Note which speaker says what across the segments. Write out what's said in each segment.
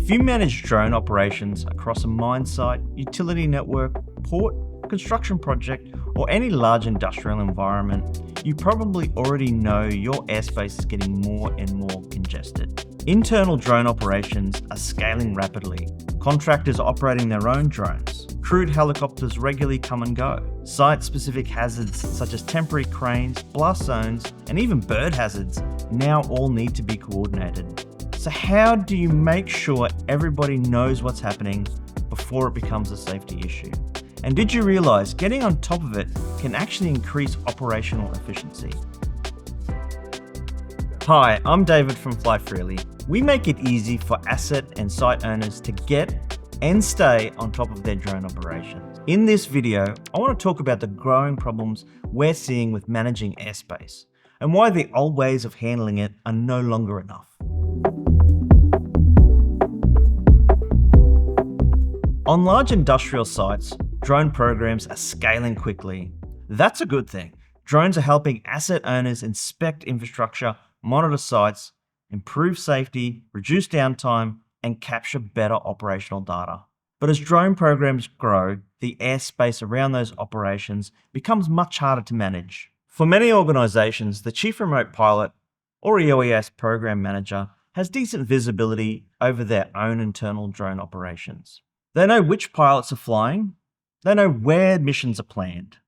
Speaker 1: If you manage drone operations across a mine site, utility network, port, construction project, or any large industrial environment, you probably already know your airspace is getting more and more congested. Internal drone operations are scaling rapidly. Contractors are operating their own drones. Crewed helicopters regularly come and go. Site-specific hazards such as temporary cranes, blast zones, and even bird hazards now all need to be coordinated. So how do you make sure everybody knows what's happening before it becomes a safety issue? And did you realize getting on top of it can actually increase operational efficiency? Hi, I'm David from FlyFreely. We make it easy for asset and site owners to get and stay on top of their drone operations. In this video, I want to talk about the growing problems we're seeing with managing airspace and why the old ways of handling it are no longer enough. On large industrial sites, drone programs are scaling quickly. That's a good thing. Drones are helping asset owners inspect infrastructure, monitor sites, improve safety, reduce downtime, and capture better operational data. But as drone programs grow, the airspace around those operations becomes much harder to manage. For many organizations, the chief remote pilot or UAS program manager has decent visibility over their own internal drone operations. They know which pilots are flying. They know where missions are planned.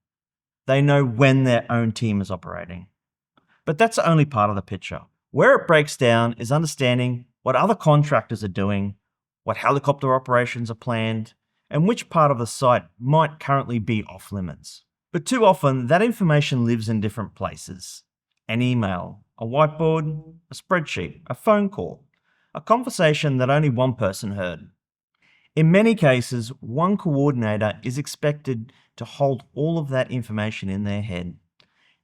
Speaker 1: They know when their own team is operating. But that's only part of the picture. Where it breaks down is understanding what other contractors are doing, what helicopter operations are planned, and which part of the site might currently be off limits. But too often, that information lives in different places. An email, a whiteboard, a spreadsheet, a phone call, a conversation that only one person heard. In many cases, one coordinator is expected to hold all of that information in their head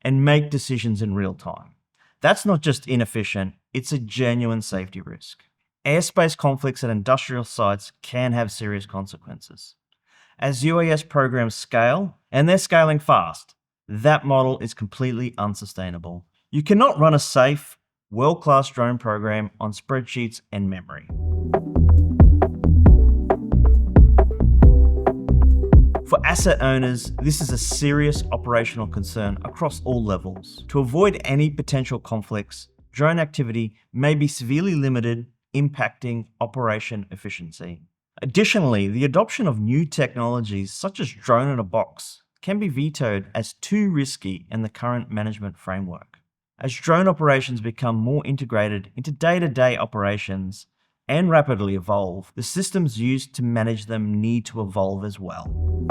Speaker 1: and make decisions in real time. That's not just inefficient, it's a genuine safety risk. Airspace conflicts at industrial sites can have serious consequences. As UAS programs scale, and they're scaling fast, that model is completely unsustainable. You cannot run a safe, world-class drone program on spreadsheets and memory. For asset owners, this is a serious operational concern across all levels. To avoid any potential conflicts, drone activity may be severely limited, impacting operation efficiency. Additionally, the adoption of new technologies such as drone in a box can be vetoed as too risky in the current management framework. As drone operations become more integrated into day-to-day operations and rapidly evolve, the systems used to manage them need to evolve as well.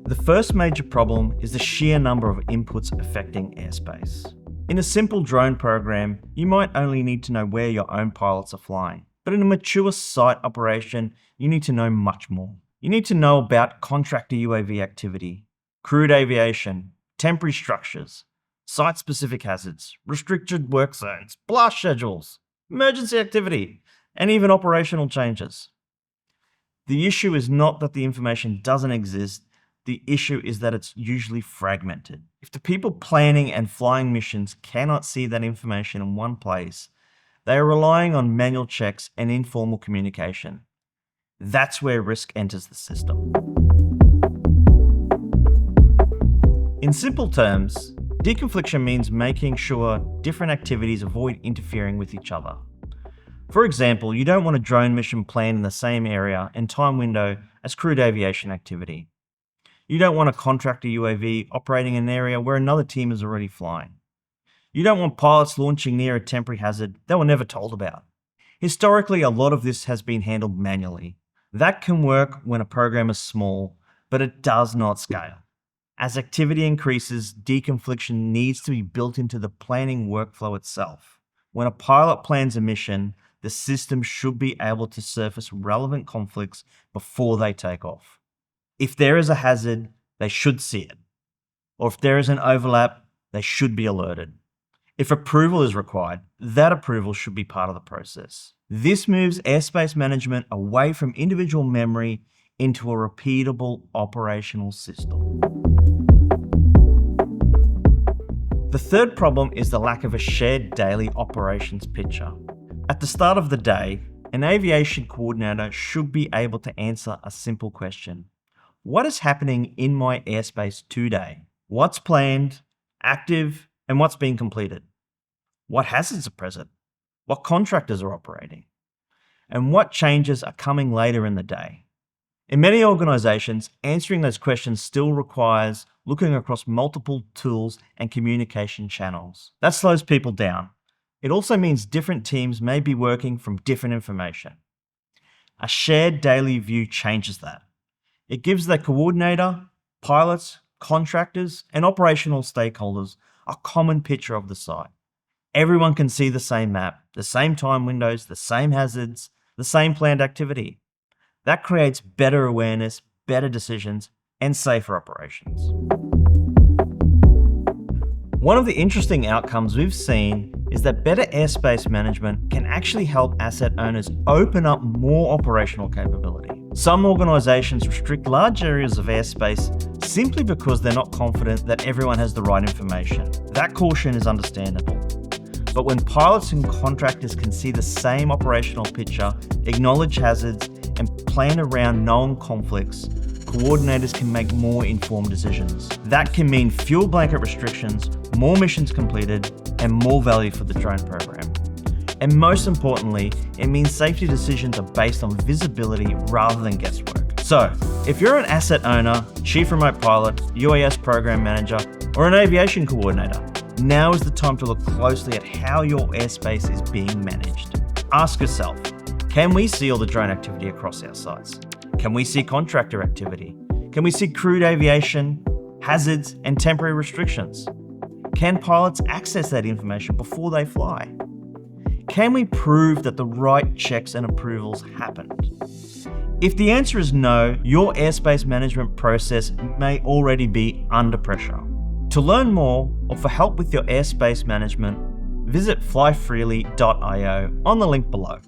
Speaker 1: The first major problem is the sheer number of inputs affecting airspace. In a simple drone program, you might only need to know where your own pilots are flying. But in a mature site operation, you need to know much more. You need to know about contractor UAV activity, crewed aviation, temporary structures, site-specific hazards, restricted work zones, blast schedules, emergency activity, and even operational changes. The issue is not that the information doesn't exist, the issue is that it's usually fragmented. If the people planning and flying missions cannot see that information in one place, they are relying on manual checks and informal communication. That's where risk enters the system. In simple terms, deconfliction means making sure different activities avoid interfering with each other. For example, you don't want a drone mission planned in the same area and time window as crewed aviation activity. You don't want a contractor UAV operating in an area where another team is already flying. You don't want pilots launching near a temporary hazard they were never told about. Historically, a lot of this has been handled manually. That can work when a program is small, but it does not scale. As activity increases, deconfliction needs to be built into the planning workflow itself. When a pilot plans a mission, the system should be able to surface relevant conflicts before they take off. If there is a hazard, they should see it. Or if there is an overlap, they should be alerted. If approval is required, that approval should be part of the process. This moves airspace management away from individual memory into a repeatable operational system. The third problem is the lack of a shared daily operations picture. At the start of the day, an aviation coordinator should be able to answer a simple question. What is happening in my airspace today? What's planned, active, and what's being completed? What hazards are present? What contractors are operating? And what changes are coming later in the day? In many organizations, answering those questions still requires looking across multiple tools and communication channels. That slows people down. It also means different teams may be working from different information. A shared daily view changes that. It gives the coordinator, pilots, contractors, and operational stakeholders a common picture of the site. Everyone can see the same map, the same time windows, the same hazards, the same planned activity. That creates better awareness, better decisions, and safer operations. One of the interesting outcomes we've seen is that better airspace management can actually help asset owners open up more operational capability. Some organizations restrict large areas of airspace simply because they're not confident that everyone has the right information. That caution is understandable. But when pilots and contractors can see the same operational picture, acknowledge hazards, and plan around known conflicts, coordinators can make more informed decisions. That can mean fuel blanket restrictions, more missions completed, and more value for the drone program. And most importantly, it means safety decisions are based on visibility rather than guesswork. So, if you're an asset owner, chief remote pilot, UAS program manager, or an aviation coordinator, now is the time to look closely at how your airspace is being managed. Ask yourself, can we see all the drone activity across our sites? Can we see contractor activity? Can we see crewed aviation, hazards, and temporary restrictions? Can pilots access that information before they fly? Can we prove that the right checks and approvals happened? If the answer is no, your airspace management process may already be under pressure. To learn more or for help with your airspace management, visit flyfreely.io on the link below.